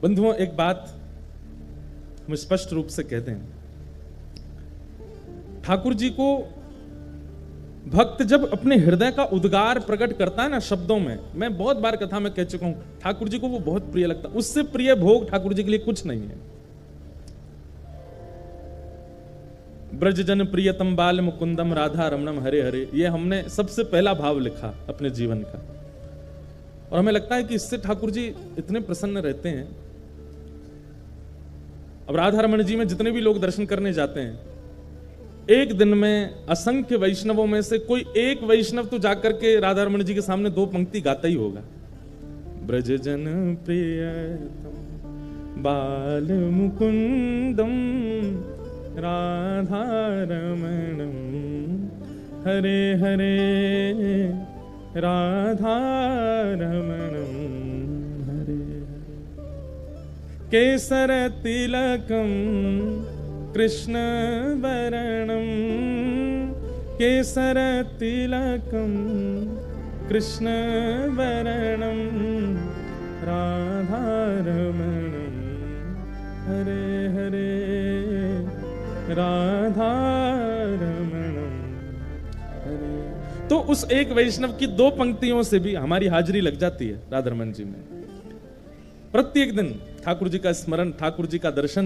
बंधुओं, एक बात हम स्पष्ट रूप से कहते हैं, ठाकुर जी को भक्त जब अपने हृदय का उद्गार प्रकट करता है ना शब्दों में, मैं बहुत बार कथा में कह चुका हूं, ठाकुर जी को वो बहुत प्रिय लगता है। उससे प्रिय भोग ठाकुर जी के लिए कुछ नहीं है। ब्रज जन प्रियतम बाल मुकुंदम राधा रमणम हरे हरे, ये हमने सबसे पहला भाव लिखा अपने जीवन का, और हमें लगता है कि इससे ठाकुर जी इतने प्रसन्न रहते हैं। अब राधा रमण जी में जितने भी लोग दर्शन करने जाते हैं, एक दिन में असंख्य वैष्णवों में से कोई एक वैष्णव तो जाकर के राधा रमण जी के सामने 2 पंक्ति गाता ही होगा। ब्रज जन प्रियतम बाल मुकुंदम राधा रमणम हरे हरे राधा रमणम हरे हरे केसर तिलकम कृष्ण वरणम केसर तिलकम कृष्ण वरणम राधा रमणम हरे हरे राधा रमणम हरे। तो उस एक वैष्णव की 2 पंक्तियों से भी हमारी हाजिरी लग जाती है राधा रमण जी में। प्रत्येक दिन ठाकुर जी का स्मरण, ठाकुर जी का दर्शन।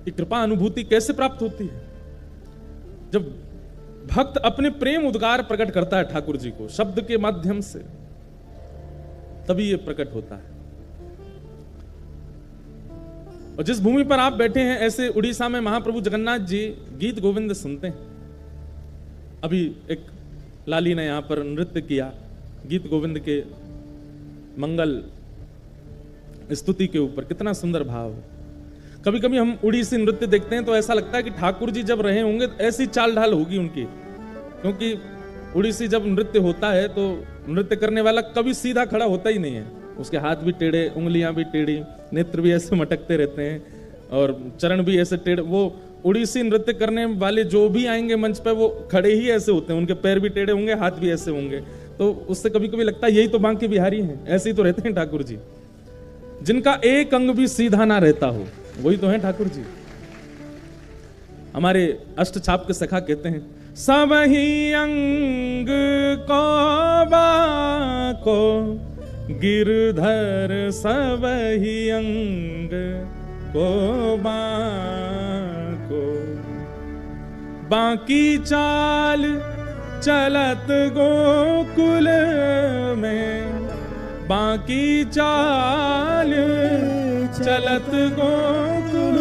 ये कृपा अनुभूति कैसे प्राप्त होती है? जब भक्त अपने प्रेम उद्गार प्रकट करता है ठाकुर जी को शब्द के माध्यम से, तभी ये प्रकट होता है। और जिस भूमि पर आप बैठे हैं, ऐसे उड़ीसा में महाप्रभु जगन्नाथ जी गीत गोविंद सुनते हैं। अभी एक लाली ने यहां पर नृत्य किया गीत गोविंद के मंगल स्तुति के ऊपर, कितना सुंदर भाव है। कभी कभी हम उड़ीसी नृत्य देखते हैं तो ऐसा लगता है कि ठाकुर जी जब रहे होंगे तो ऐसी चाल ढाल होगी उनकी, क्योंकि उड़ीसी जब नृत्य होता है तो नृत्य करने वाला कभी सीधा खड़ा होता ही नहीं है। उसके हाथ भी टेढ़े, उंगलियां भी टेढ़ी, नेत्र भी ऐसे मटकते रहते हैं और चरण भी ऐसे टेढ़े। वो उड़ीसी नृत्य करने वाले जो भी आएंगे मंच पर वो खड़े ही ऐसे होते हैं, उनके पैर भी टेढ़े होंगे, हाथ भी ऐसे होंगे। तो उससे कभी कभी लगता है यही तो बांके बिहारी हैं, ऐसे ही तो रहते हैं ठाकुर जी। जिनका एक अंग भी सीधा ना रहता हो वही तो है ठाकुर जी। हमारे अष्ट छाप के सखा कहते हैं, सब ही अंग को बाको गिरधर, सब ही अंग को बाको बाकी चाल चलत गोकुल में, बाकी चाल चलत गोकुल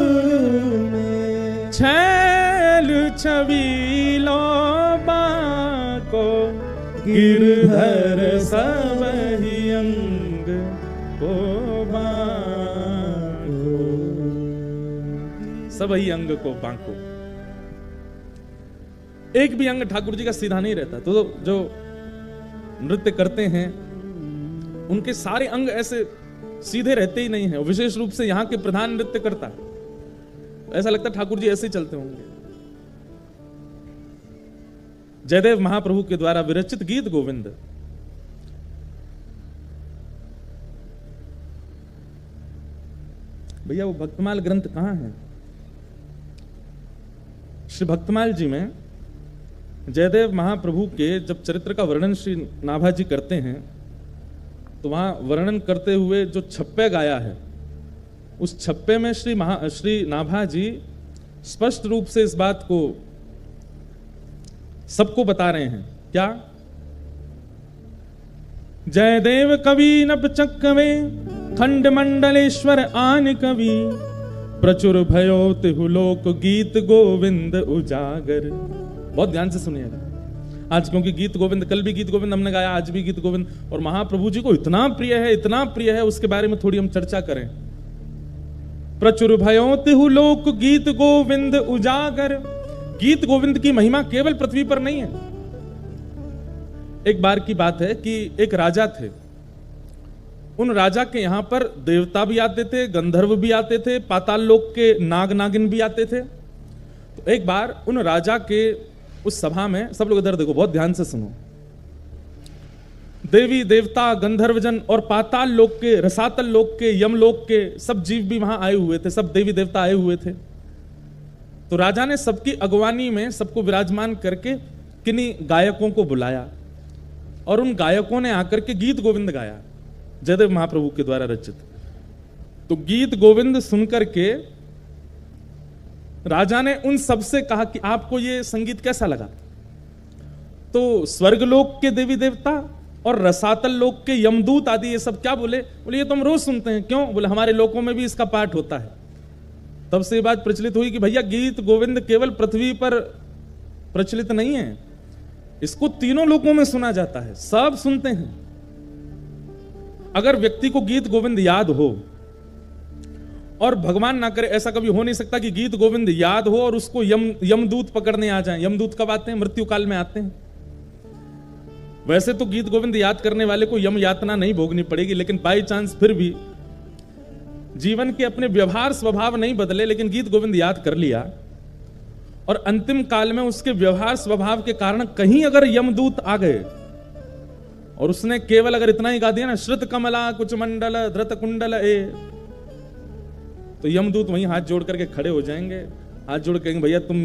में, छैल छबीलो बाको गिरधर, सब ही अंग को बाको, सब ही अंग को बाको। एक भी अंग ठाकुर जी का सीधा नहीं रहता। तो जो नृत्य करते हैं उनके सारे अंग ऐसे सीधे रहते ही नहीं है। विशेष रूप से यहाँ के प्रधान नृत्य करता है, ऐसा लगता है ठाकुर जी ऐसे ही चलते होंगे। जयदेव महाप्रभु के द्वारा विरचित गीत गोविंद, भैया वो भक्तमाल ग्रंथ कहां है? श्री भक्तमाल जी में जयदेव महाप्रभु के जब चरित्र का वर्णन श्री नाभा जी करते हैं तो वहां वर्णन करते हुए जो छप्पे गाया है, उस छप्पे में श्री नाभा जी स्पष्ट रूप से इस बात को सबको बता रहे हैं। क्या? जयदेव कवि नभ चक्कवे खंड मंडलेश्वर आन कवि, प्रचुर भयो तिहु लोक गीत गोविंद उजागर। बहुत ध्यान से सुनिएगा आज, क्योंकि गीत गोविंद, कल भी गीत गोविंद हमने गाया, आज भी गीत गोविंद, और महाप्रभु जी को इतना प्रिय है, इतना प्रिय है, उसके बारे में थोड़ी हम चर्चा करें। प्रचुर भयो तिहु लोक गीत गोविंद उजागर। गीत गोविंद की महिमा केवल पृथ्वी पर नहीं है। एक बार की बात है कि एक राजा थे, उन राजा के यहां पर देवता भी आते थे, गंधर्व भी आते थे, पाताल लोक के नाग नागिन भी आते थे। तो एक बार उन राजा के उस सभा में, सब लोग इधर देखो, बहुत ध्यान से सुनो, देवी देवता, गंधर्वजन और पाताल लोक के, रसातल लोक के, यमलोक के सब जीव भी वहां आए हुए थे, सब देवी देवता आए हुए थे। तो राजा ने सबकी अगवानी में सबको विराजमान करके किन्हीं गायकों को बुलाया और उन गायकों ने आकर के गीत गोविंद गाया, जयदेव महाप्रभु के द्वारा रचित। तो गीत गोविंद सुनकर के राजा ने उन सबसे कहा कि आपको ये संगीत कैसा लगा? तो स्वर्गलोक के देवी देवता और रसातल लोक के यमदूत आदि ये सब क्या बोले? बोले ये तो हम रोज सुनते हैं। क्यों? बोले हमारे लोकों में भी इसका पाठ होता है। तब से ये बात प्रचलित हुई कि भैया गीत गोविंद केवल पृथ्वी पर प्रचलित नहीं है, इसको तीनों लोकों में सुना जाता है, सब सुनते हैं। अगर व्यक्ति को गीत गोविंद याद हो, और भगवान ना करे ऐसा कभी हो नहीं सकता कि गीत गोविंद याद हो और उसको यमदूत पकड़ने आ जाएं। यमदूत कब आते हैं? मृत्यु काल में आते हैं। वैसे तो गीत गोविंद याद करने वाले को यम यातना नहीं भोगनी पड़ेगी, लेकिन बाई चांस फिर भी जीवन के अपने व्यवहार स्वभाव नहीं बदले, लेकिन गीत गोविंद याद कर लिया और अंतिम काल में उसके व्यवहार स्वभाव के कारण कहीं अगर यमदूत आ गए और उसने केवल अगर इतना ही गा दिया ना, श्रुत कमला कुछ मंडल धृत कुंडल ए, तो यमदूत वहीं हाथ जोड़ करके खड़े हो जाएंगे, हाथ जोड़ कहेंगे भैया तुम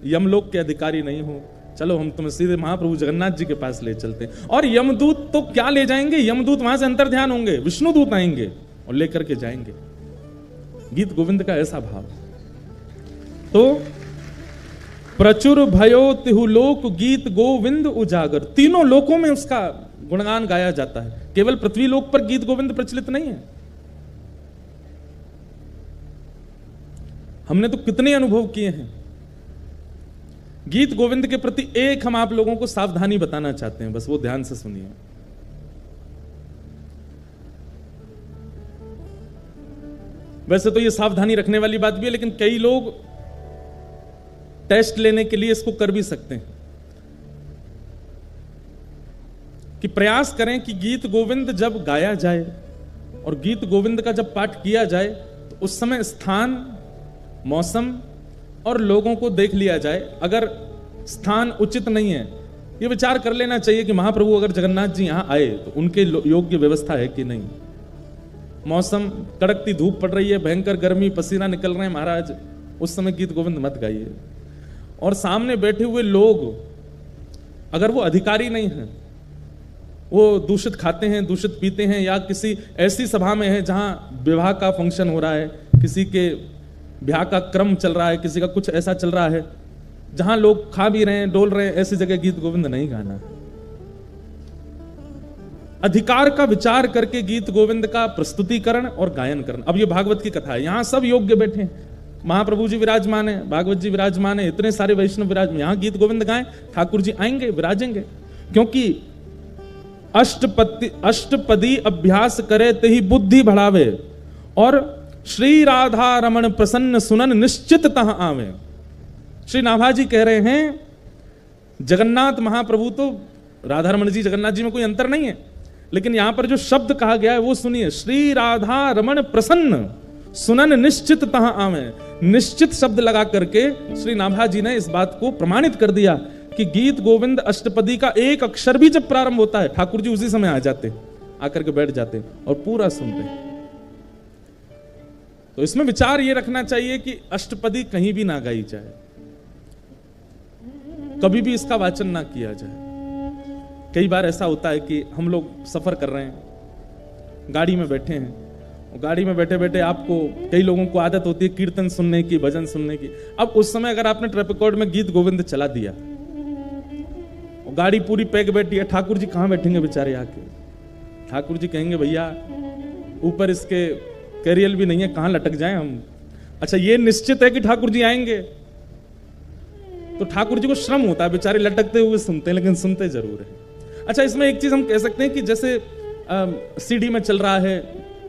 यमलोक के अधिकारी नहीं हो, चलो हम तुम्हें सीधे महाप्रभु जगन्नाथ जी के पास ले चलते हैं। और यमदूत तो क्या ले जाएंगे, यमदूत वहां से अंतर ध्यान होंगे, विष्णु दूत आएंगे और लेकर के जाएंगे। गीत गोविंद का ऐसा भाव। तो प्रचुर भयो तिहु लोक गीत गोविंद उजागर, तीनों लोकों में उसका गुणगान गाया जाता है, केवल पृथ्वी लोक पर गीत गोविंद प्रचलित नहीं है। हमने तो कितने अनुभव किए हैं। गीत गोविंद के प्रति एक हम आप लोगों को सावधानी बताना चाहते हैं, बस वो ध्यान से सुनिए। वैसे तो ये सावधानी रखने वाली बात भी है, लेकिन कई लोग टेस्ट लेने के लिए इसको कर भी सकते हैं कि प्रयास करें कि गीत गोविंद जब गाया जाए और गीत गोविंद का जब पाठ किया जाए तो उस समय स्थान, मौसम और लोगों को देख लिया जाए। अगर स्थान उचित नहीं है, ये विचार कर लेना चाहिए कि महाप्रभु अगर जगन्नाथ जी यहां आए तो उनके योग्य व्यवस्था है कि नहीं। मौसम, कड़कती धूप पड़ रही है, भयंकर गर्मी, पसीना निकल रहे हैं महाराज, उस समय गीत गोविंद मत गाइए। और सामने बैठे हुए लोग अगर वो अधिकारी नहीं है, वो दूषित खाते हैं, दूषित पीते हैं, या किसी ऐसी सभा में है जहां विवाह का फंक्शन हो रहा है, किसी के ब्याह का क्रम चल रहा है, किसी का कुछ ऐसा चल रहा है जहां लोग खा भी रहे हैं, डोल रहे हैं, ऐसी जगह गीत गोविंद नहीं गाना। अधिकार का विचार करके गीत गोविंद का प्रस्तुतिकरण और गायन करना। अब ये भागवत की कथा है, यहां सब योग्य बैठे हैं, महाप्रभु जी विराजमान है, भागवत जी विराजमान है, इतने सारे वैष्णव विराजमान, यहां गीत गोविंद गाएं, ठाकुर जी आएंगे, विराजेंगे। क्योंकि अष्टपदी अभ्यास करे ते ही बुद्धि बढ़ावे और श्री राधा रमण प्रसन्न सुनन निश्चित तह आवे। श्री नाभा जी कह रहे हैं जगन्नाथ महाप्रभु तो राधा रमण जी जगन्नाथ जी में कोई अंतर नहीं है, लेकिन यहां पर जो शब्द कहा गया है वो सुनिए, श्री राधा रमण प्रसन्न सुनन निश्चित तह आवे। निश्चित शब्द लगा करके श्री नाभा जी ने इस बात को प्रमाणित कर दिया कि गीत गोविंद अष्टपदी का एक अक्षर भी जब प्रारंभ होता है, ठाकुर जी उसी समय आ जाते, आकर के बैठ जाते और पूरा सुनते। तो इसमें विचार ये रखना चाहिए कि अष्टपदी कहीं भी ना गाई जाए, कभी भी इसका वाचन ना किया जाए। कई बार ऐसा होता है कि हम लोग सफर कर रहे हैं, गाड़ी में बैठे हैं, और गाड़ी में बैठे बैठे आपको, कई लोगों को आदत होती है कीर्तन सुनने की, भजन सुनने की। अब उस समय अगर आपने ट्रैप रिकॉर्ड में गीत गोविंद चला दिया, और गाड़ी पूरी पैक बैठी है, ठाकुर जी कहां बैठेंगे बेचारे आके? ठाकुर जी कहेंगे भैया ऊपर इसके कैरियल भी नहीं है, कहां लटक जाएं हम। अच्छा, ये निश्चित है कि ठाकुर जी आएंगे, तो ठाकुर जी को श्रम होता है, बेचारे लटकते हुए सुनते हैं, लेकिन सुनते जरूर है। अच्छा, इसमें एक चीज हम कह सकते हैं कि जैसे सीडी में चल रहा है,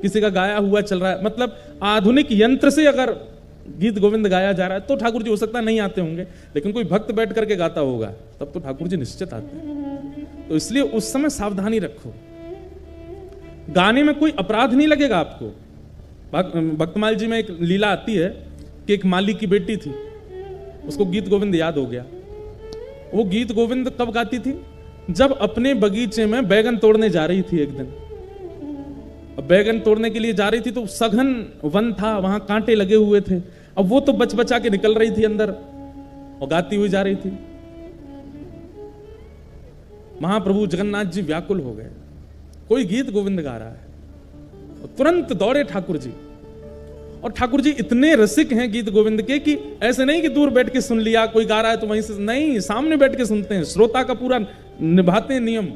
किसी का गाया हुआ चल रहा है, मतलब आधुनिक यंत्र से अगर गीत गोविंद गाया जा रहा है तो ठाकुर जी हो सकता है नहीं आते होंगे, लेकिन कोई भक्त बैठ करके गाता होगा तब तो ठाकुर जी निश्चित आते हैं। तो इसलिए उस समय सावधानी रखो, गाने में कोई अपराध नहीं लगेगा आपको। भक्तमाल जी में एक लीला आती है कि एक माली की बेटी थी, उसको गीत गोविंद याद हो गया। वो गीत गोविंद कब गाती थी? जब अपने बगीचे में बैगन तोड़ने जा रही थी एक दिन। अब बैगन तोड़ने के लिए जा रही थी तो सघन वन था, वहां कांटे लगे हुए थे। अब वो तो बच बचा के निकल रही थी अंदर और गाती हुई जा रही थी। महाप्रभु जगन्नाथ जी व्याकुल हो गए, कोई गीत गोविंद गा रहा है, और तुरंत दौड़े ठाकुर जी। और ठाकुर जी इतने रसिक हैं गीत गोविंद के कि ऐसे नहीं कि दूर बैठ के सुन लिया, कोई गा रहा है तो वहीं से, नहीं, सामने बैठ के सुनते हैं, श्रोता का पूरा निभाते हैं नियम।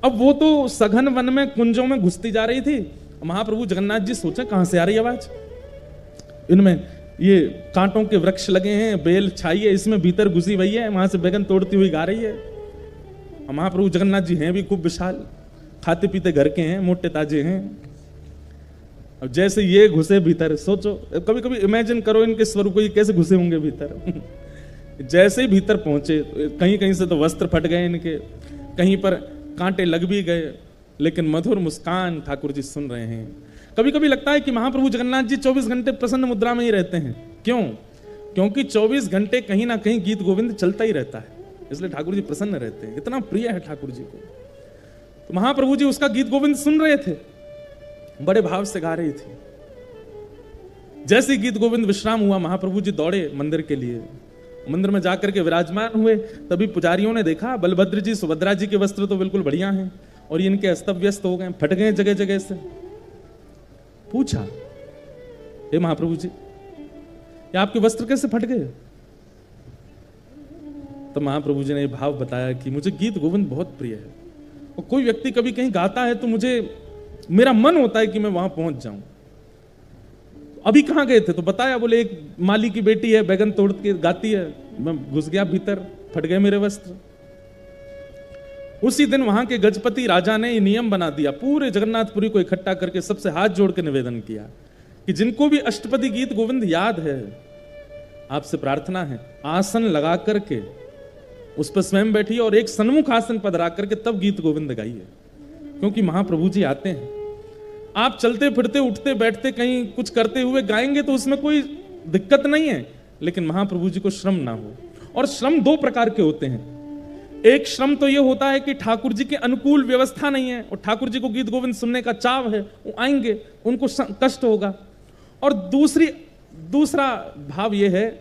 अब वो तो सघन वन में कुंजों में घुसती जा रही थी। महाप्रभु जगन्नाथ जी सोचे कहां से आ रही आवाज, इनमें ये कांटों के वृक्ष लगे हैं, बेल छाई है, इसमें भीतर घुसी हुई है, वहां से बैगन तोड़ती हुई गा रही है। महाप्रभु जगन्नाथ जी हैं भी खूब विशाल, खाते पीते घर के हैं, मोटे ताजे हैं। अब जैसे ये घुसे भीतर, सोचो कभी कभी इमेजिन करो इनके स्वरूप को, ये कैसे घुसे होंगे भीतर। जैसे ही भीतर पहुंचे, कहीं कहीं से तो वस्त्र फट गए इनके, कहीं पर कांटे लग भी गए, लेकिन मधुर मुस्कान ठाकुर जी सुन रहे हैं। कभी कभी लगता है कि महाप्रभु जगन्नाथ जी 24 घंटे प्रसन्न मुद्रा में ही रहते हैं। क्यों? क्योंकि 24 घंटे कहीं ना कहीं गीत गोविंद चलता ही रहता है, इसलिए ठाकुर जी प्रसन्न रहते हैं, इतना प्रिय है ठाकुर जी को। तो महाप्रभु जी उसका गीत गोविंद सुन रहे थे, बड़े भाव से गा रही थी। जैसे गीत गोविंद विश्राम हुआ, महाप्रभु जी दौड़े मंदिर के लिए। मंदिर में जाकर के विराजमान हुए, तभी पुजारियों ने देखा बलभद्र जी सुभद्रा जी के वस्त्र तो बिल्कुल बढ़िया हैं, और इनके अस्त व्यस्त हो गए, फट गए जगह जगह से। पूछा, हे महाप्रभु जी, ये आपके वस्त्र कैसे फट गए? तो महाप्रभु जी ने भाव बताया कि मुझे गीत गोविंद बहुत प्रिय है, और कोई व्यक्ति कभी कहीं गाता है तो मुझे, मेरा मन होता है कि मैं वहां पहुंच जाऊं। अभी कहां गए थे? तो बताया, बोले एक माली की बेटी है, बैगन तोड़ के गाती है, मैं घुस गया भीतर, फट गए मेरे वस्त्र। उसी दिन वहां के गजपति राजा ने ये नियम बना दिया, पूरे जगन्नाथपुरी को इकट्ठा करके सबसे हाथ जोड़ के निवेदन किया कि जिनको भी अष्टपदी गीत गोविंद याद है, आपसे प्रार्थना है, आसन लगा करके उस पर स्वयं बैठिए और एक सन्मुख आसन पर रख करके तब गीत गोविंद गाइए, क्योंकि महाप्रभु जी आते हैं। आप चलते फिरते उठते बैठते कहीं कुछ करते हुए गाएंगे तो उसमें कोई दिक्कत नहीं है, लेकिन महाप्रभु जी को श्रम ना हो। और श्रम दो प्रकार के होते हैं। एक श्रम तो यह होता है कि ठाकुर जी के अनुकूल व्यवस्था नहीं है और ठाकुर जी को गीत गोविंद सुनने का चाव है, वो आएंगे, उनको कष्ट होगा। और दूसरा भाव यह है,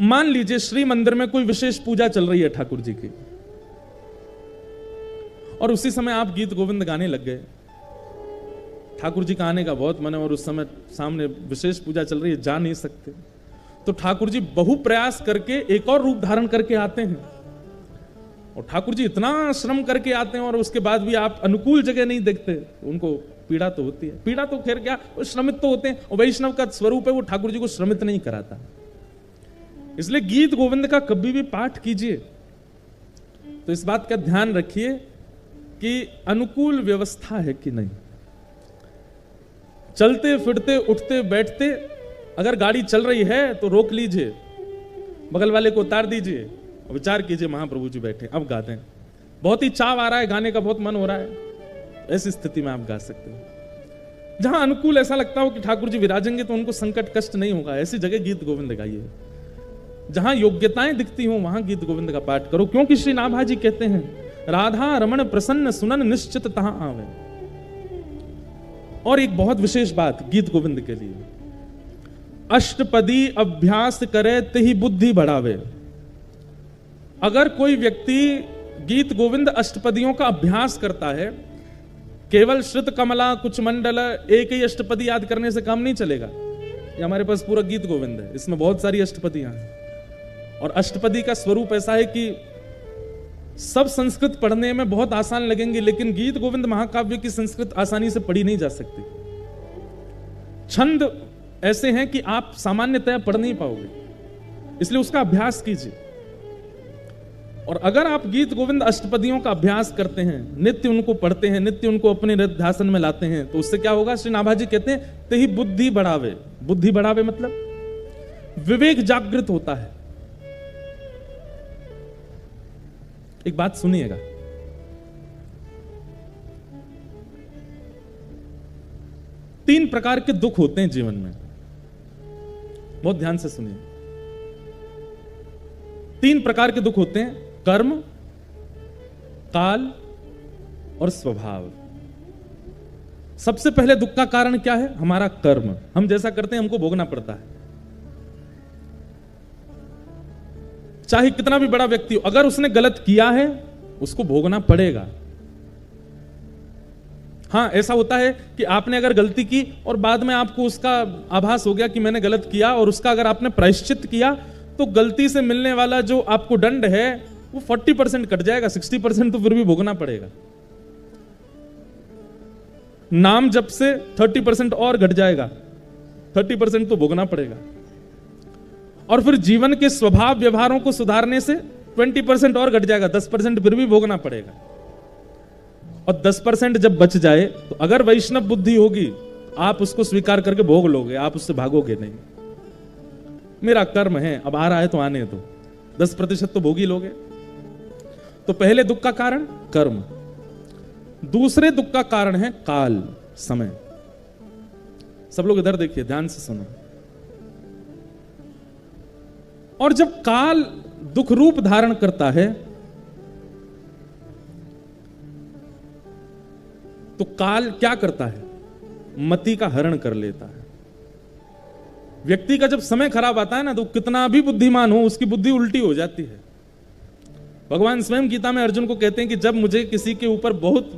मान लीजिए श्री मंदिर में कोई विशेष पूजा चल रही है ठाकुर जी की, और उसी समय आप गीत गोविंद गाने लग गए। ठाकुर जी का आने का बहुत मन है और उस समय सामने विशेष पूजा चल रही है, जा नहीं सकते, तो ठाकुर जी बहु प्रयास करके एक और रूप धारण करके आते हैं। और ठाकुर जी इतना श्रम करके आते हैं और उसके बाद भी आप अनुकूल जगह नहीं देखते, उनको पीड़ा तो होती है। पीड़ा तो खैर क्या, वो श्रमित तो होते हैं, और वैष्णव का स्वरूप है, वो ठाकुर जी को श्रमित नहीं कराता। इसलिए गीत गोविंद का कभी भी पाठ कीजिए तो इस बात का ध्यान रखिए कि अनुकूल व्यवस्था है कि नहीं। चलते फिरते उठते बैठते अगर गाड़ी चल रही है तो रोक लीजिए, बगल वाले को उतार दीजिए और विचार कीजिए महाप्रभु जी बैठे, अब गाते हैं, बहुत ही चाव आ रहा है, गाने का बहुत मन हो रहा है, ऐसी स्थिति में आप गा सकते हो। जहां अनुकूल ऐसा लगता हो कि ठाकुर जी विराजेंगे तो उनको संकट कष्ट नहीं होगा, ऐसी जगह गीत गोविंद गाइए। जहां योग्यताएं दिखती हो वहां गीत गोविंद का पाठ करो, क्योंकि श्री नाभा जी कहते हैं, राधा रमण प्रसन्न सुनन निश्चित तहां आवे। और एक बहुत विशेष बात गीत गोविंद के लिए, अष्टपदी अभ्यास करे तही बुद्धि बढ़ावे। अगर कोई व्यक्ति गीत गोविंद अष्टपदियों का अभ्यास करता है, केवल श्रुत कमला कुछ मंडल एक ही अष्टपदी याद करने से काम नहीं चलेगा। ये हमारे पास पूरा गीत गोविंद है, इसमें बहुत सारी अष्टपदियां हैं, और अष्टपदी का स्वरूप ऐसा है कि सब संस्कृत पढ़ने में बहुत आसान लगेंगे, लेकिन गीत गोविंद महाकाव्य की संस्कृत आसानी से पढ़ी नहीं जा सकती। छंद ऐसे हैं कि आप सामान्यतः पढ़ नहीं पाओगे, इसलिए उसका अभ्यास कीजिए। और अगर आप गीत गोविंद अष्टपदियों का अभ्यास करते हैं, नित्य उनको पढ़ते हैं, नित्य उनको अपने ध्यान में लाते हैं, तो उससे क्या होगा? श्री नाभा जी कहते हैं, तेही बुद्धि बढ़ावे। बुद्धि बढ़ावे मतलब विवेक जागृत होता है। एक बात सुनिएगा, तीन प्रकार के दुख होते हैं जीवन में, बहुत ध्यान से सुनिए। तीन प्रकार के दुख होते हैं। कर्म, काल और स्वभाव। सबसे पहले दुख का कारण क्या है? हमारा कर्म। हम जैसा करते हैं हमको भोगना पड़ता है। चाहे कितना भी बड़ा व्यक्ति हो, अगर उसने गलत किया है उसको भोगना पड़ेगा। हाँ, ऐसा होता है कि आपने अगर गलती की और बाद में आपको उसका आभास हो गया कि मैंने गलत किया, और उसका अगर आपने प्रायश्चित किया, तो गलती से मिलने वाला जो आपको दंड है वो 40% कट जाएगा, 60% तो फिर भी भोगना पड़ेगा। नाम जप से 30% और घट जाएगा, 30% तो भोगना पड़ेगा। और फिर जीवन के स्वभाव व्यवहारों को सुधारने से 20% और घट जाएगा, 10% फिर भी भोगना पड़ेगा। और 10% जब बच जाए तो अगर वैष्णव बुद्धि होगी, आप उसको स्वीकार करके भोग लोगे, आप उससे भागोगे नहीं। मेरा कर्म है, अब आ रहा है तो आने दो, 10% तो भोग ही लोगे। तो पहले दुख का कारण कर्म, दूसरे दुख का कारण है काल, समय। सब लोग इधर देखिए, ध्यान से सुनो। और जब काल दुख रूप धारण करता है तो काल क्या करता है? मति का हरण कर लेता है। व्यक्ति का जब समय खराब आता है ना, तो कितना भी बुद्धिमान हो उसकी बुद्धि उल्टी हो जाती है। भगवान स्वयं गीता में अर्जुन को कहते हैं कि जब मुझे किसी के ऊपर बहुत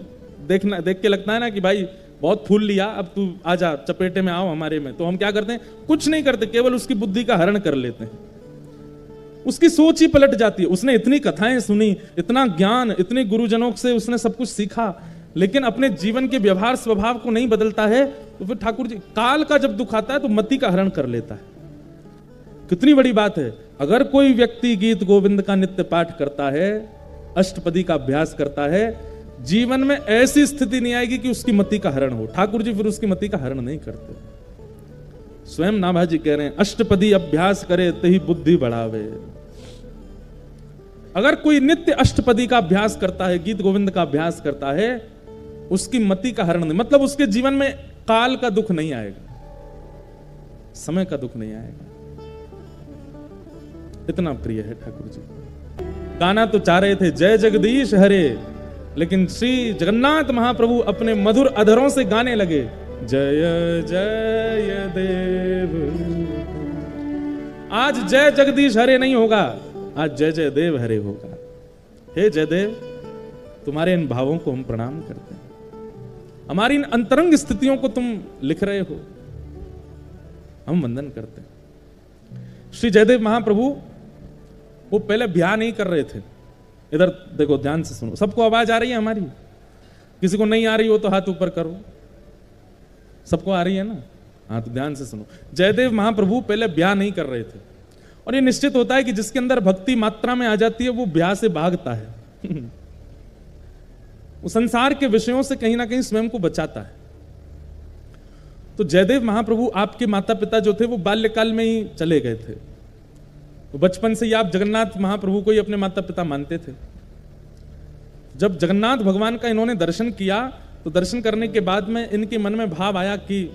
देख के लगता है ना कि भाई बहुत फूल लिया, अब तू आजा, चपेटे में आओ हमारे में, तो हम क्या करते हैं? कुछ नहीं करते, केवल उसकी बुद्धि का हरण कर लेते हैं। उसकी सोच ही पलट जाती है। उसने इतनी कथाएं सुनी, इतना ज्ञान, इतने गुरुजनों से उसने सब कुछ सीखा, लेकिन अपने जीवन के व्यवहार स्वभाव को नहीं बदलता है, तो फिर ठाकुर जी काल का जब दुख आता है तो मति का हरण कर लेता है। कितनी बड़ी बात है। अगर कोई व्यक्ति गीत गोविंद का नित्य पाठ करता है, अष्टपदी का अभ्यास करता है, जीवन में ऐसी स्थिति नहीं आएगी कि उसकी मति का हरण हो। ठाकुर जी फिर उसकी मति का हरण नहीं करते। स्वयं नाभाजी कह रहे हैं, अष्टपदी अभ्यास करे तही बुद्धि बढ़ावे। अगर कोई नित्य अष्टपदी का अभ्यास करता है, गीत गोविंद का अभ्यास करता है, उसकी मति का हरण नहीं, मतलब उसके जीवन में काल का दुख नहीं आएगा, समय का दुख नहीं आएगा। इतना प्रिय है ठाकुर जी। गाना तो चाह रहे थे जय जगदीश हरे, लेकिन श्री जगन्नाथ महाप्रभु अपने मधुर अधरों से गाने लगे जय जय देव। आज जय जगदीश हरे नहीं होगा, आज जय जय देव हरे होगा। हे जयदेव, तुम्हारे इन भावों को हम प्रणाम करते हैं। हमारी इन अंतरंग स्थितियों को तुम लिख रहे हो, हम वंदन करते हैं। श्री जयदेव महाप्रभु वो पहले ब्याह नहीं कर रहे थे। इधर देखो, ध्यान से सुनो। सबको आवाज आ रही है हमारी? किसी को नहीं आ रही हो तो हाथ ऊपर करो। सबको आ रही है ना? हाँ, तो ध्यान से सुनो। जयदेव महाप्रभु पहले ब्याह नहीं कर रहे थे, और ये निश्चित होता है कि जिसके अंदर भक्ति मात्रा में आ जाती है वो ब्याह से भागता है। वो संसार के विषयों से कहीं ना कहीं स्वयं को बचाता है। तो जयदेव महाप्रभु, आपके माता पिता जो थे वो बाल्यकाल में ही चले गए थे। तो बचपन से ही आप जगन्नाथ महाप्रभु को ही अपने माता पिता मानते थे। जब जगन्नाथ भगवान का इन्होंने दर्शन किया, तो दर्शन करने के बाद में इनके मन में भाव आया कि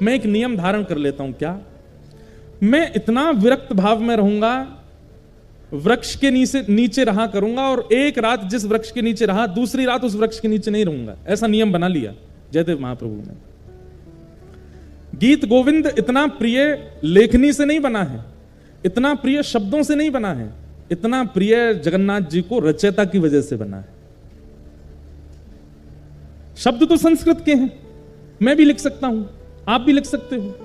मैं एक नियम धारण कर लेता हूं। क्या? मैं इतना विरक्त भाव में रहूंगा, वृक्ष के नीचे रहा करूंगा, और एक रात जिस वृक्ष के नीचे रहा, दूसरी रात उस वृक्ष के नीचे नहीं रहूंगा। ऐसा नियम बना लिया जयदेव महाप्रभु ने। गीत गोविंद इतना प्रिय लेखनी से नहीं बना है, इतना प्रिय शब्दों से नहीं बना है, इतना प्रिय जगन्नाथ जी को रचयिता की वजह से बना है। शब्द तो संस्कृत के हैं, मैं भी लिख सकता हूं, आप भी लिख सकते हो।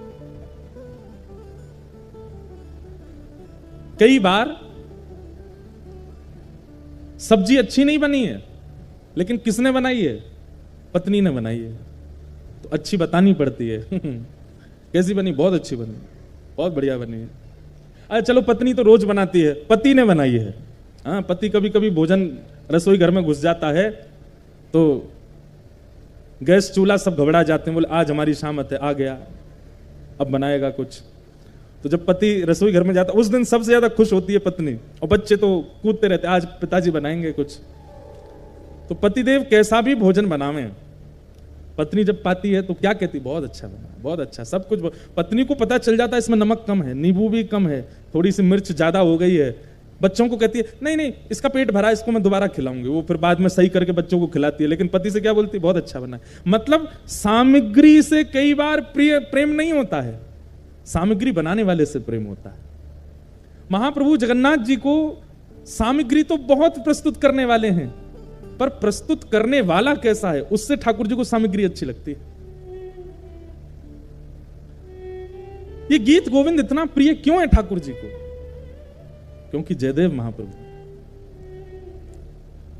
कई बार सब्जी अच्छी नहीं बनी है, लेकिन किसने बनाई है? पत्नी ने बनाई है, तो अच्छी बतानी पड़ती है। कैसी बनी? बहुत अच्छी बनी, बहुत बढ़िया बनी है। अरे चलो, पत्नी तो रोज बनाती है, पति ने बनाई है। हाँ, पति कभी कभी भोजन रसोई घर में घुस जाता है तो गैस चूल्हा सब घबरा जाते हैं, बोले आज हमारी शामत है, आ गया, अब बनाएगा कुछ। तो जब पति रसोई घर में जाता, उस दिन सबसे ज्यादा खुश होती है पत्नी, और बच्चे तो कूदते रहते, आज पिताजी बनाएंगे कुछ। तो पतिदेव कैसा भी भोजन बनावे, पत्नी जब पाती है तो क्या कहती? बहुत अच्छा बना, बहुत अच्छा, सब कुछ। पत्नी को पता चल जाता है इसमें नमक कम है, नींबू भी कम है, थोड़ी सी मिर्च ज्यादा हो गई है, बच्चों को कहती है नहीं नहीं इसका पेट भरा, इसको मैं दोबारा खिलाऊंगी, वो फिर बाद में सही करके बच्चों को खिलाती है, लेकिन पति से क्या बोलती है, बहुत अच्छा बना है। मतलब सामग्री से कई बार प्रेम नहीं होता है, सामग्री बनाने वाले से प्रेम होता है। महाप्रभु जगन्नाथ जी को सामग्री तो बहुत प्रस्तुत करने वाले हैं, पर प्रस्तुत करने वाला कैसा है, उससे ठाकुर जी को सामग्री अच्छी लगती है। ये गीत गोविंद इतना प्रिय क्यों है ठाकुर जी को? क्योंकि जयदेव महाप्रभु,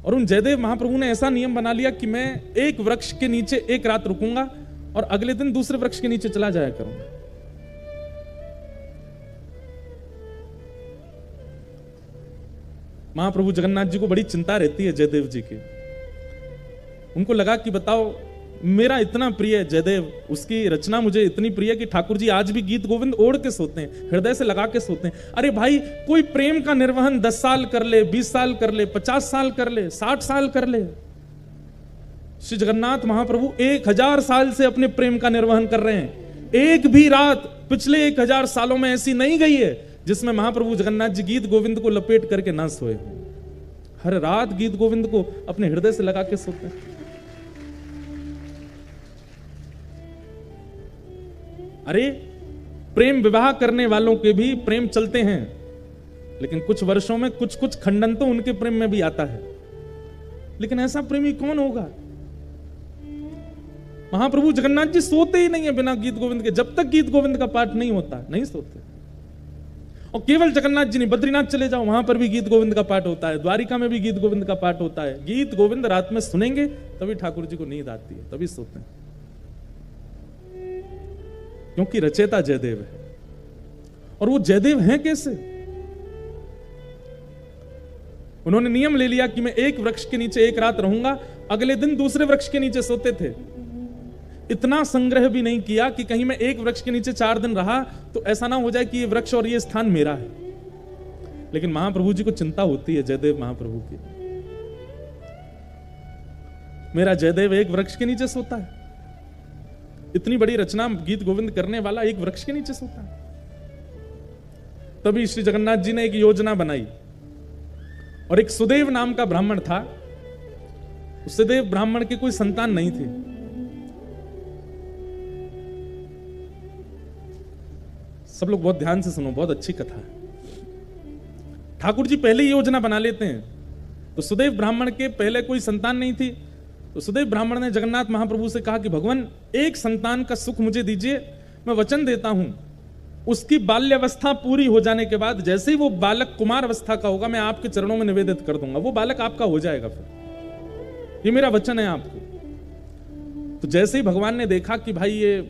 और उन जयदेव महाप्रभु ने ऐसा नियम बना लिया कि मैं एक वृक्ष के नीचे एक रात रुकूंगा और अगले दिन दूसरे वृक्ष के नीचे चला जाया करूंगा। महाप्रभु जगन्नाथ जी को बड़ी चिंता रहती है जयदेव जी की। उनको लगा कि बताओ, मेरा इतना प्रिय जयदेव, उसकी रचना मुझे इतनी प्रिय कि ठाकुर जी आज भी गीत गोविंद ओढ़ के सोते हैं, हृदय से लगा के सोते हैं। अरे भाई, कोई प्रेम का निर्वहन 10 साल कर ले, 20 साल कर ले, 50 साल कर ले, 60 साल कर ले, श्री जगन्नाथ महाप्रभु 1000 साल से अपने प्रेम का निर्वहन कर रहे हैं। एक भी रात पिछले 1000 सालों में ऐसी नहीं गई है जिसमें महाप्रभु जगन्नाथ जी गीत गोविंद को लपेट करके ना सोए। हर रात गीत गोविंद को अपने हृदय से लगा के सोते हैं। अरे, प्रेम विवाह करने वालों के भी प्रेम चलते हैं, लेकिन कुछ वर्षों में कुछ कुछ खंडन तो उनके प्रेम में भी आता है। लेकिन ऐसा प्रेमी कौन होगा? महाप्रभु जगन्नाथ जी सोते ही नहीं है बिना गीत गोविंद के। जब तक गीत गोविंद का पाठ नहीं होता नहीं सोते। और केवल जगन्नाथ जी नहीं, बद्रीनाथ चले जाओ, वहां पर भी गीत गोविंद का पाठ होता है, द्वारिका में भी गीत गोविंद का पाठ होता है। गीत गोविंद रात में सुनेंगे तभी ठाकुर जी को नींद आती है, तभी सोते हैं, क्योंकि रचयिता जयदेव है। और वो जयदेव हैं कैसे? उन्होंने नियम ले लिया कि मैं एक वृक्ष के नीचे एक रात रहूंगा, अगले दिन दूसरे वृक्ष के नीचे सोते थे। इतना संग्रह भी नहीं किया कि कहीं मैं एक वृक्ष के नीचे 4 दिन रहा तो ऐसा ना हो जाए कि ये वृक्ष और ये स्थान मेरा है। लेकिन महाप्रभु जी को चिंता होती है जयदेव महाप्रभु की, मेरा जयदेव एक वृक्ष के नीचे सोता है। इतनी बड़ी रचना गीत गोविंद करने वाला एक वृक्ष के नीचे सोता है। तभी श्री जगन्नाथ जी ने एक योजना बनाई, और एक सुदेव नाम का ब्राह्मण था। उस सुदेव ब्राह्मण के कोई संतान नहीं थी। सब लोग बहुत ध्यान से सुनो, बहुत अच्छी कथा है। ठाकुर जी पहले ही योजना बना लेते हैं। तो सुदेव ब्राह्मण के पहले कोई संतान नहीं थी, तो सुदेव ब्राह्मण ने जगन्नाथ महाप्रभु से कहा कि भगवान, एक संतान का सुख मुझे दीजिए, मैं वचन देता हूं उसकी बाल्यावस्था पूरी हो जाने के बाद जैसे ही वो बालक कुमार अवस्था का होगा, मैं आपके चरणों में निवेदित कर दूंगा, वो बालक आपका हो जाएगा। फिर ये मेरा वचन है आपको। तो जैसे ही भगवान ने देखा कि भाई ये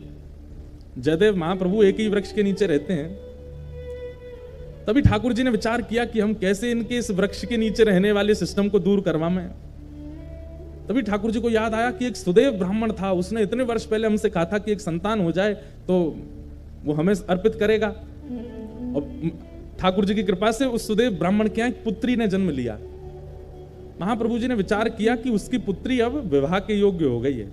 जयदेव महाप्रभु एक ही वृक्ष के नीचे रहते हैं, तभी ठाकुर जी ने विचार किया कि हम कैसे इनके इस वृक्ष के नीचे रहने वाले सिस्टम को दूर करवाएं। तभी ठाकुर जी को याद आया कि एक सुदेव ब्राह्मण था, उसने इतने वर्ष पहले हमसे कहा था कि एक संतान हो जाए तो वो हमें अर्पित करेगा। और ठाकुर जी की कृपा से उस सुदेव ब्राह्मण के यहाँ एक पुत्री ने जन्म लिया। महाप्रभु जी ने विचार किया कि उसकी पुत्री अब विवाह के योग्य हो गई है।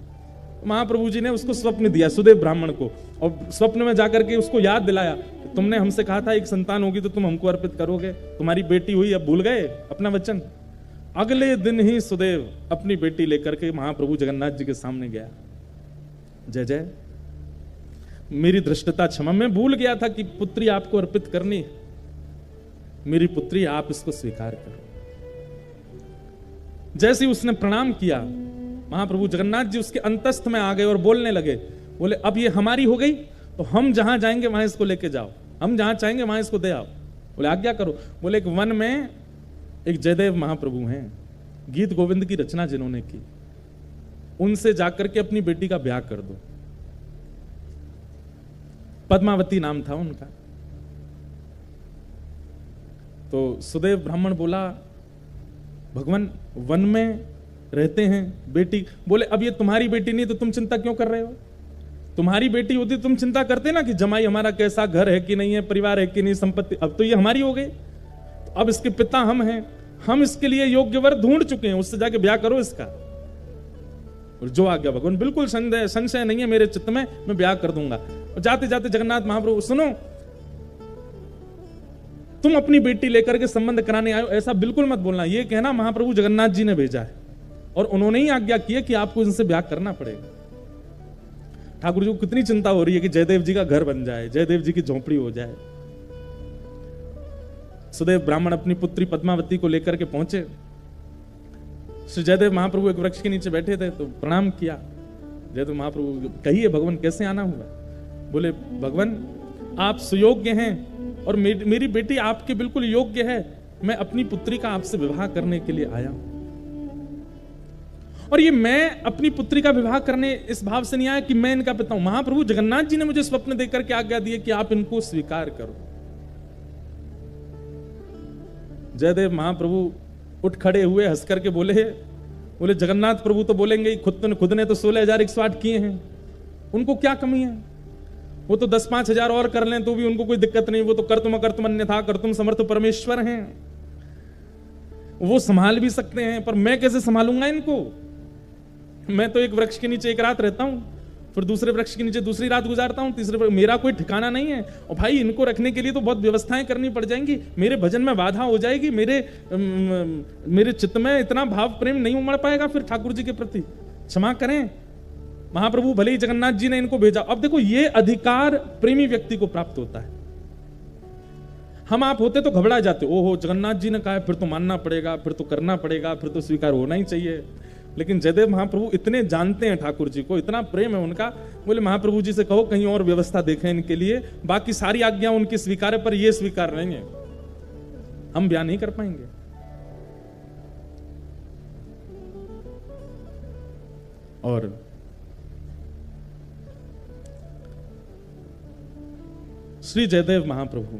महाप्रभु जी ने उसको स्वप्न दिया, सुदेव ब्राह्मण को, और स्वप्न में जाकर के उसको याद दिलाया कि तुमने हमसे कहा था एक संतान होगी तो तुम हमको अर्पित करोगे, तुम्हारी बेटी हुई, अब भूल गए अपना वचन। अगले दिन ही सुदेव अपनी बेटी लेकर के महाप्रभु जगन्नाथ जी के सामने गया। जय जय, मेरी धृष्टता क्षमा, मैं भूल गया था कि पुत्री आपको अर्पित करनी है। मेरी पुत्री, आप इसको स्वीकार करो। जैसे ही उसने प्रणाम किया, महाप्रभु जगन्नाथ जी उसके अंतस्थ में आ गए और बोलने लगे, बोले अब ये हमारी हो गई तो हम जहां जाएंगे वहां इसको लेके जाओ, हम जहां चाहेंगे वहां इसको दे आओ। बोले आज्ञा करो। बोले एक वन में एक जयदेव महाप्रभु हैं, गीत गोविंद की रचना जिन्होंने की, उनसे जाकर के अपनी बेटी का ब्याह कर दो। पद्मावती नाम था उनका। तो सुदेव ब्राह्मण बोला, भगवान वन में रहते हैं, बेटी। बोले अब ये तुम्हारी बेटी नहीं तो तुम चिंता क्यों कर रहे हो? तुम्हारी बेटी होती तुम चिंता करते ना कि जमाई हमारा कैसा, घर है कि नहीं है, परिवार है कि नहीं, संपत्ति। अब तो ये हमारी हो गई, तो अब इसके पिता हम हैं, हम इसके लिए योग्य वर ढूंढ चुके हैं, उससे जाके ब्याह करो इसका। और जो आ गया भगवान, बिल्कुल संशय नहीं है मेरे चित्त में, मैं ब्याह कर दूंगा। और जाते जाते जगन्नाथ महाप्रभु, सुनो, तुम अपनी बेटी लेकर के संबंध कराने आए हो, ऐसा बिल्कुल मत बोलना। ये कहना महाप्रभु जगन्नाथ जी ने भेजा है और उन्होंने ही आज्ञा की है कि आपको इनसे ब्याह करना पड़ेगा। ठाकुर जी को कितनी चिंता हो रही है कि जयदेव जी का घर बन जाए, जयदेव जी की झोंपड़ी हो जाए। सुदेव ब्राह्मण अपनी पुत्री पद्मावती को लेकर के पहुंचे। श्री जयदेव महाप्रभु एक वृक्ष के नीचे बैठे थे तो प्रणाम किया। जयदेव महाप्रभु, कहिए भगवान कैसे आना हुआ? बोले भगवान आप सुयोग्य हैं और मेरी बेटी आपके बिल्कुल योग्य है। मैं अपनी पुत्री का आपसे विवाह करने के लिए आया हूं। और ये मैं अपनी पुत्री का विवाह करने इस भाव से नहीं आया कि मैं इनका पिता हूं। महाप्रभु जगन्नाथ जी ने मुझे स्वप्न देकर के आज्ञा दी है कि आप इनको स्वीकार करो। जयदेव महाप्रभु उठ खड़े हुए, हंस करके बोले जगन्नाथ प्रभु तो बोलेंगे ही, खुद ने तो 16,108 किए हैं, उनको क्या कमी है? वो तो 10-5 हजार और कर लें तो भी उनको कोई दिक्कत नहीं। वो तो कर्तुम अकर्तुम अन्यथा कर्तुम समर्थ परमेश्वर हैं, वो संभाल भी सकते हैं। पर मैं कैसे संभालूंगा इनको? मैं तो एक वृक्ष के नीचे एक रात रहता हूं, फिर दूसरे वृक्ष के नीचे दूसरी रात गुजारता हूं, तीसरे मेरा कोई ठिकाना नहीं है। और भाई इनको रखने के लिए तो बहुत व्यवस्थाएं करनी पड़ जाएंगी, मेरे भजन में बाधा हो जाएगी, मेरे चित्त में इतना भाव प्रेम नहीं उमड़ पाएगा फिर ठाकुर जी के प्रति। क्षमा करें महाप्रभु, भले ही जगन्नाथ जी ने इनको भेजा। अब देखो ये अधिकार प्रेमी व्यक्ति को प्राप्त होता है। हम आप होते तो घबरा जाते, ओहो जगन्नाथ जी ने कहा फिर तो मानना पड़ेगा, फिर तो करना पड़ेगा, फिर तो स्वीकार होना ही चाहिए। लेकिन जयदेव महाप्रभु इतने जानते हैं ठाकुर जी को, इतना प्रेम है उनका। बोले महाप्रभु जी से कहो कहीं और व्यवस्था देखें इनके लिए, बाकी सारी आज्ञा उनकी स्वीकार है पर ये स्वीकार नहीं है, हम बयान नहीं कर पाएंगे। और श्री जयदेव महाप्रभु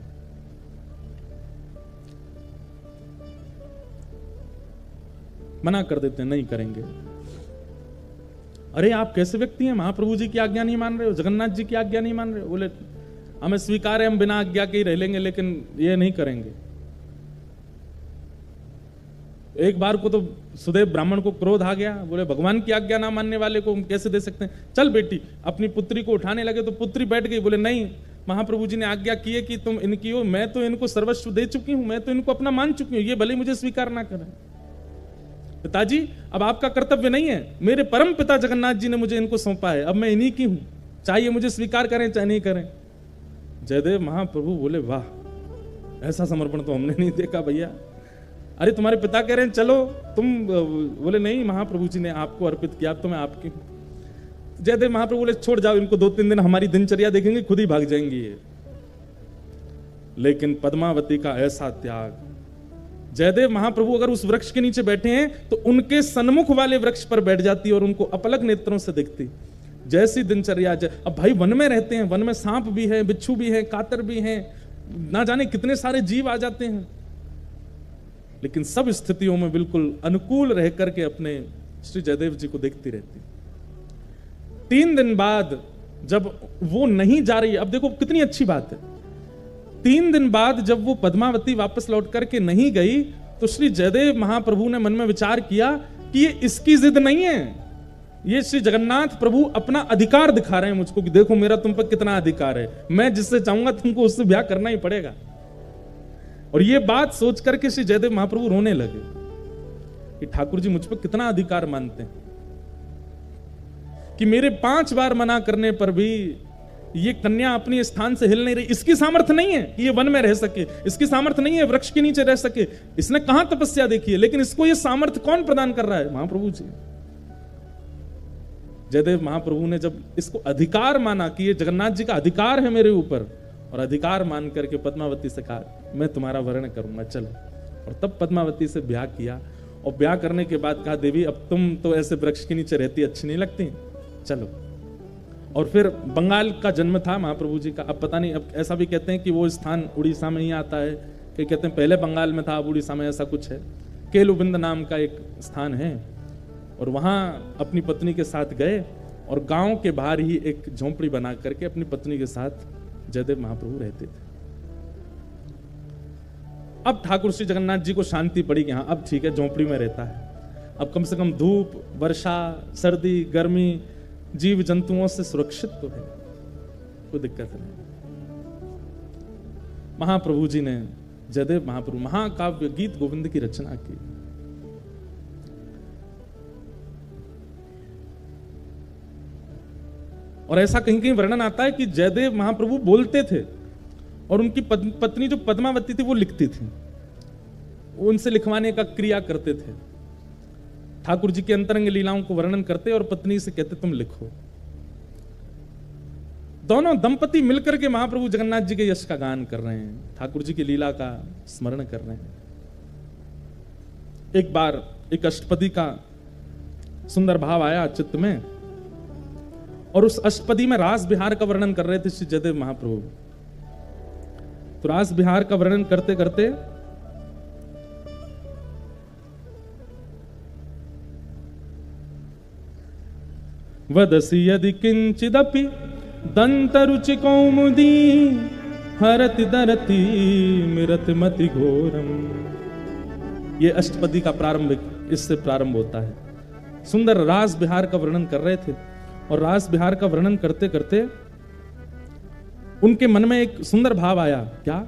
मना कर देते हैं, नहीं करेंगे। अरे आप कैसे व्यक्ति हैं, महाप्रभु जी की आज्ञा नहीं मान रहे हो, जगन्नाथ जी की आज्ञा नहीं मान रहे हो? बोले हमें स्वीकार है, हम बिना आज्ञा के ही रह लेंगे, लेकिन ये नहीं करेंगे। एक बार को तो सुदेव ब्राह्मण को क्रोध आ गया, बोले भगवान की आज्ञा ना मानने वाले को हम कैसे दे सकते हैं? चल बेटी, अपनी पुत्री को उठाने लगे तो पुत्री बैठ गई। बोले नहीं, महाप्रभु जी ने आज्ञा की है कि तुम इनकी हो, मैं तो इनको सर्वस्व दे चुकी हूं, मैं तो इनको अपना मान चुकी हूं, ये भले मुझे स्वीकार ना करें। पिताजी अब आपका कर्तव्य नहीं है, मेरे परम पिता जगन्नाथ जी ने मुझे इनको सौंपा है, अब मैं इन्हीं की हूं, चाहे मुझे स्वीकार करें चाहे नहीं करें। जयदेव महाप्रभु बोले वाह, ऐसा समर्पण तो हमने नहीं देखा भैया। अरे तुम्हारे पिता कह रहे हैं चलो तुम, बोले नहीं महाप्रभु जी ने आपको अर्पित किया, अब तो मैं आपकी हूं। जयदेव महाप्रभु बोले छोड़ जाओ इनको, 2-3 दिन हमारी दिनचर्या देखेंगे, खुद ही भाग जाएंगी ये। लेकिन पद्मावती का ऐसा त्याग, जयदेव महाप्रभु अगर उस वृक्ष के नीचे बैठे हैं तो उनके सन्मुख वाले वृक्ष पर बैठ जाती और उनको अपलक नेत्रों से देखती। जैसी दिनचर्या, अब भाई वन में रहते हैं, वन में सांप भी है, बिच्छू भी है, कातर भी है, ना जाने कितने सारे जीव आ जाते हैं, लेकिन सब स्थितियों में बिल्कुल अनुकूल रह करके अपने श्री जयदेव जी को देखती रहती। 3 दिन बाद जब वो नहीं जा रही, अब देखो कितनी अच्छी बात है, 3 दिन बाद जब वो पद्मावती वापस लौट करके नहीं गई तो श्री जयदेव महाप्रभु ने मन में विचार किया कि ये इसकी जिद नहीं है, ये श्री जगन्नाथ प्रभु अपना अधिकार दिखा रहे हैं मुझको कि देखो मेरा तुम पर कितना अधिकार है, मैं जिससे चाहूंगा तुमको उससे ब्याह करना ही पड़ेगा। और ये बात सोच करके श्री जयदेव महाप्रभु रोने लगे कि ठाकुर जी मुझ पर कितना अधिकार मानते हैं कि मेरे 5 बार मना करने पर भी ये कन्या अपने स्थान से हिल नहीं रही। इसकी सामर्थ्य नहीं है कि ये वन में रह सके, इसकी सामर्थ्य नहीं है वृक्ष के नीचे रह सके, इसने कहां तपस्या देखी है, लेकिन इसको ये सामर्थ्य कौन प्रदान कर रहा है? महाप्रभु जी। जयदेव महाप्रभु ने जब इसको अधिकार माना कि ये जगन्नाथ जी का अधिकार है मेरे ऊपर, और अधिकार मान करके पद्मावती से कहा मैं तुम्हारा वर्ण करूंगा, चलो। और तब पद्मावती से ब्याह किया, और ब्याह करने के बाद कहा देवी अब तुम तो ऐसे वृक्ष के नीचे रहती अच्छी नहीं लगती, चलो। और फिर बंगाल का जन्म था महाप्रभु जी का। अब पता नहीं, अब ऐसा भी कहते हैं कि वो स्थान उड़ीसा में ही आता है, कई कहते हैं पहले बंगाल में था अब उड़ीसा में, ऐसा कुछ है। केलुबिंद नाम का एक स्थान है, और वहां अपनी पत्नी के साथ गए और गांव के बाहर ही एक झोंपड़ी बना करके अपनी पत्नी के साथ जयदेव महाप्रभु रहते थे। अब ठाकुर श्री जगन्नाथ जी को शांति पड़ी कि हाँ अब ठीक है, झोंपड़ी में रहता है, अब कम से कम धूप, वर्षा, सर्दी, गर्मी, जीव जंतुओं से सुरक्षित तो है, कोई दिक्कत नहीं। महाप्रभु जी ने जयदेव महाप्रभु महाकाव्य गीत गोविंद की रचना की। और ऐसा कहीं कहीं वर्णन आता है कि जयदेव महाप्रभु बोलते थे और उनकी पत्नी जो पद्मावती थी वो लिखती थी, उनसे लिखवाने का क्रिया करते थे। ठाकुर जी की अंतरंग लीलाओं को वर्णन करते और पत्नी से कहते तुम लिखो। दोनों दंपति मिलकर के महाप्रभु जगन्नाथ जी के यश का गान कर रहे हैं, ठाकुर जी की लीला का स्मरण कर रहे हैं। एक बार एक अष्टपदी का सुंदर भाव आया चित्त में और उस अष्टपदी में रास बिहार का वर्णन कर रहे थे श्री जयदेव महाप्रभु। तो रास बिहार का वर्णन करते करते वदसि यदि किंचिदपि दंतरुचि कौमुदी हरति दरति मिरत मति घोरम। ये अष्टपदी का प्रारंभिक इससे प्रारंभ होता है। सुंदर रास बिहार का वर्णन कर रहे थे और रास बिहार का वर्णन करते करते उनके मन में एक सुंदर भाव आया, क्या